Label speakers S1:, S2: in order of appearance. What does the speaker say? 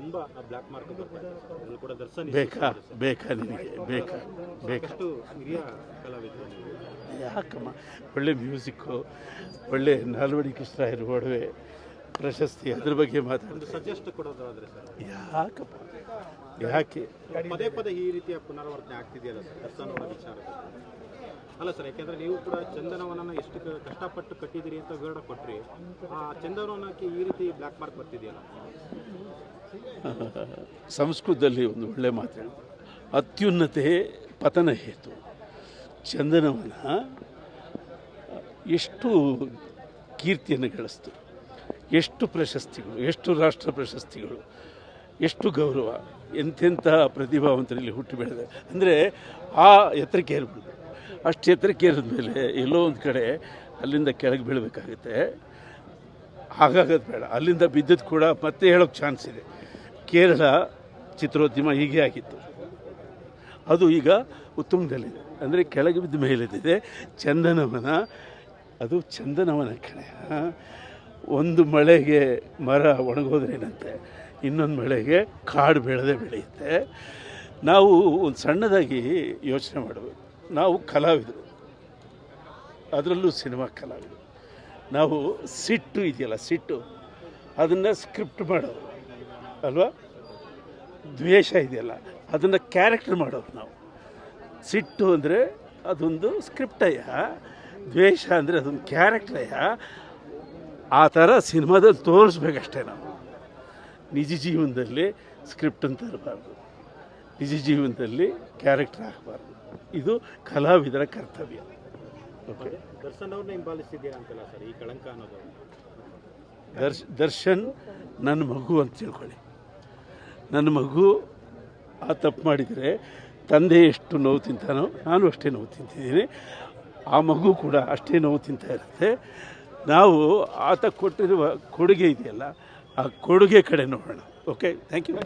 S1: ತುಂಬಾ block mark ಕೂಡ ದರ್ಶನ್
S2: ಬೇಕಾ ನಿನಗೆ ಬೇಕಾ
S1: ಹಿರಿಯ ಕಲಾವಿದರು
S2: ಯಾಕಮ್ಮ ಒಳ್ಳೆ ಮ್ಯೂಸಿಕ್ಕು ಒಳ್ಳೆ ನಾಲ್ವಡಿ ಕೃಷ್ಣರಾಯರ ಒಡವೆ ಪ್ರಶಸ್ತಿ ಅದ್ರ ಬಗ್ಗೆ ಮಾತಾಡೋದು
S1: ಸಜೆಸ್ಟ್ ಕೊಡೋದಾದ್ರೆ ಸರ್
S2: ಯಾಕಪ್ಪ ಯಾಕೆ
S1: ಪದೇ ಈ ರೀತಿಯ ಪುನರಾವರ್ತನೆ ಆಗ್ತಿದೆಯಲ್ಲ ಸರ್ ದರ್ಶನ್ ಅವರ ವಿಚಾರದಲ್ಲಿ ಅಲ್ಲ ಸರ್, ಯಾಕೆಂದ್ರೆ ನೀವು ಕೂಡ ಚಂದನವನನ್ನು ಎಷ್ಟು ಕಷ್ಟಪಟ್ಟು ಕಟ್ಟಿದಿರಿ ಅಂತ ವಿವರಣೆ ಕೊಟ್ರಿ. ಆ ಚಂದನವನಕ್ಕೆ ಈ ರೀತಿ ಬ್ಲ್ಯಾಕ್ ಮಾರ್ಕ್ ಬರ್ತಿದೆಯಲ್ಲ.
S2: ಸಂಸ್ಕೃತದಲ್ಲಿ ಒಂದು ಒಳ್ಳೆ ಮಾತು, ಅತ್ಯುನ್ನತೆ ಪತನ ಹೇತು. ಚಂದನವನ ಎಷ್ಟು ಕೀರ್ತಿಯನ್ನು ಗಳಿಸ್ತು, ಎಷ್ಟು ಪ್ರಶಸ್ತಿಗಳು, ಎಷ್ಟು ರಾಷ್ಟ್ರ ಪ್ರಶಸ್ತಿಗಳು, ಎಷ್ಟು ಗೌರವ, ಎಂತೆಂಥ ಪ್ರತಿಭಾವಂತರಲ್ಲಿ ಹುಟ್ಟಿ ಬೆಳೆದ. ಅಂದರೆ ಆ ಎತ್ತರಕ್ಕೆ ಏರ್ಬಿಡ್ದು. ಅಷ್ಟು ಎತ್ತರಕ್ಕೆ ಏರಿದ ಮೇಲೆ ಎಲ್ಲೋ ಒಂದು ಕಡೆ ಅಲ್ಲಿಂದ ಕೆಳಗೆ ಬೀಳಬೇಕಾಗುತ್ತೆ. ಹಾಗಾಗೋದು ಬೇಡ. ಅಲ್ಲಿಂದ ಬಿದ್ದದ್ದು ಕೂಡ ಮತ್ತೆ ಹೇಳೋಕ್ಕೆ ಚಾನ್ಸ್ ಇದೆ. ಕೇರಳ ಚಿತ್ರೋದ್ಯಮ ಹೀಗೆ ಆಗಿತ್ತು, ಅದು ಈಗ ಉತ್ತುಂಗದಲ್ಲಿದೆ. ಅಂದರೆ ಕೆಳಗೆ ಬಿದ್ದ ಮೇಲಿದೆ. ಚಂದನವನ ಅದು ಚಂದನವನ ಕಡೆ. ಒಂದು ಮಳೆಗೆ ಮರ ಒಣಗೋದ್ರೇನಂತೆ, ಇನ್ನೊಂದು ಮಳೆಗೆ ಕಾಡು ಬೆಳೆಯುತ್ತೆ. ನಾವು ಒಂದು ಸಣ್ಣದಾಗಿ ಯೋಚನೆ ಮಾಡಬೇಕು. ನಾವು ಕಲಾವಿದರು, ಅದರಲ್ಲೂ ಸಿನಿಮಾ ಕಲಾವಿದರು. ನಾವು ಸಿಟ್ಟು ಇದೆಯಲ್ಲ, ಸಿಟ್ಟು ಅದನ್ನು ಸ್ಕ್ರಿಪ್ಟ್ ಮಾಡೋರು ಅಲ್ವಾ. ದ್ವೇಷ ಇದೆಯಲ್ಲ, ಅದನ್ನು ಕ್ಯಾರೆಕ್ಟರ್ ಮಾಡೋರು ನಾವು. ಸಿಟ್ಟು ಅಂದರೆ ಅದೊಂದು ಸ್ಕ್ರಿಪ್ಟಯ್ಯ, ದ್ವೇಷ ಅಂದರೆ ಅದೊಂದು ಕ್ಯಾರೆಕ್ಟರಯ್ಯ. ಆ ಥರ ಸಿನಿಮಾದಲ್ಲಿ ತೋರಿಸ್ಬೇಕಷ್ಟೇ. ನಾವು ನಿಜ ಜೀವನದಲ್ಲಿ ಸ್ಕ್ರಿಪ್ಟನ್ನು ತರಬಾರ್ದು, ನಿಜ ಜೀವನದಲ್ಲಿ ಕ್ಯಾರೆಕ್ಟರ್ ಆಗಬಾರ್ದು. ಇದು ಕಲಾವಿದರ ಕರ್ತವ್ಯ.
S1: ಓಕೆ, ದರ್ಶನ್ ಅವ್ರನ್ನ ಹಿಂಬಾಲಿಸಿದ್ದೀರಾ ಅಂತಲ್ಲ ಸರ್ ಈ ಕಳಂಕ ಅನ್ನೋದು?
S2: ದರ್ಶನ್ ನನ್ನ ಮಗು ಅಂತ ತಿಳ್ಕೊಳ್ಳಿ. ನನ್ನ ಮಗು ಆ ತಪ್ಪು ಮಾಡಿದರೆ ತಂದೆ ಎಷ್ಟು ನೋವು ತಿಂತಾನೋ ನಾನು ಅಷ್ಟೇ ನೋವು ತಿಂತಿದ್ದೀನಿ. ಆ ಮಗು ಕೂಡ ಅಷ್ಟೇ ನೋವು ತಿಂತಾ ಇರುತ್ತೆ. ನಾವು ಆತ ಕೊಟ್ಟಿರುವ ಕೊಡುಗೆ ಇದೆಯಲ್ಲ, ಆ ಕೊಡುಗೆ ಕಡೆ ನೋಡೋಣ. Okay, thank you.